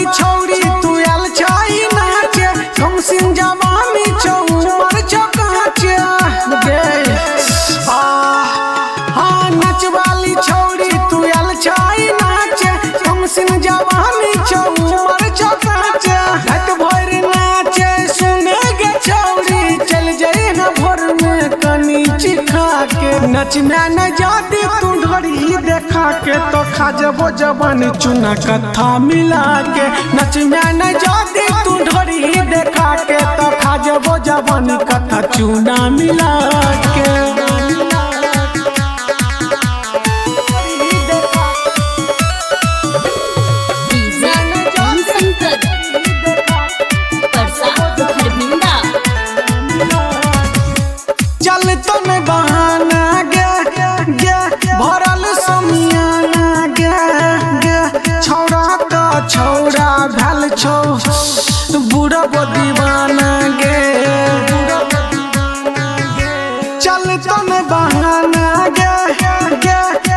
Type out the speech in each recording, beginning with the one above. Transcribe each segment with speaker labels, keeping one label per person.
Speaker 1: वाली छौरी तू आल छाई नाचे कम सिन जवानी छौ उमर चकाचे हाँ नाच वाली छौरी तू आल छाई नाचे कम सिन जवानी छौ उमर चकाचे रात भर नाचे सुने गे छौरी चल जाए ना भोर में कनी चिखा के नच में न जाती तू ढोरी देखा के तो खा जबो जवानी चुना कथा मिला के नच में न जाती तू ढोरी देखा के तो खा जबो जवानी कथा चुना मिला के चल तो में बहाना भरल समियाना छौड़ा तो छौड़ा भल छौ बुढ़ा दीवाना गे चल तो में बहाना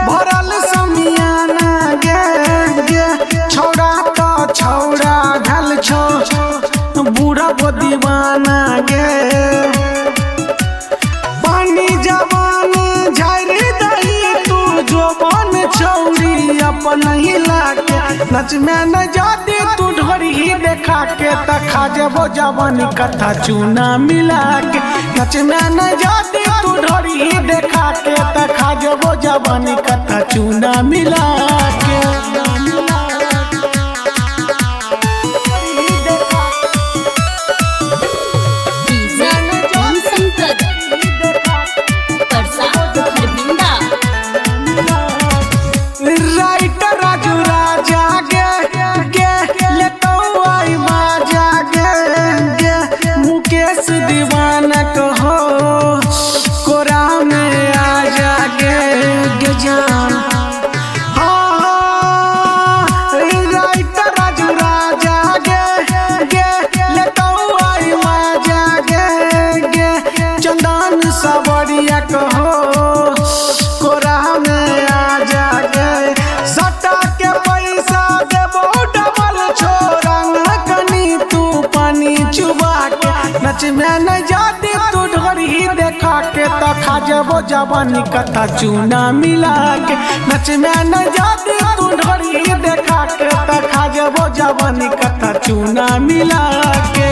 Speaker 1: भरल समियाना छौड़ा तो छौड़ा भल छौ बुढ़ा दीवाना गे अपन हिला के नच में न जाती तू ढोरी देखा के तखा जबो जवानी कथा चूना मिला के नच में न जाती तू ढोरी देखा के तखा जबो जवानी कथा चूना मिला के दीवाना कहो कोरा में आ जागे गजान राइटर राजू राजा ले तो आई माजा गे चंदन सबरिया कहो कोरा में आ जागे सटा के पैसा देबो डबल छोरंग कनी तू पानी चुबा के नच में न जाती तू ढोरी देखा के तो खा जबो जवानी कथा चूना मिला के नच में न जाती तू ढोरी देखा के तो खा जबो जवानी कथा चूना मिला के।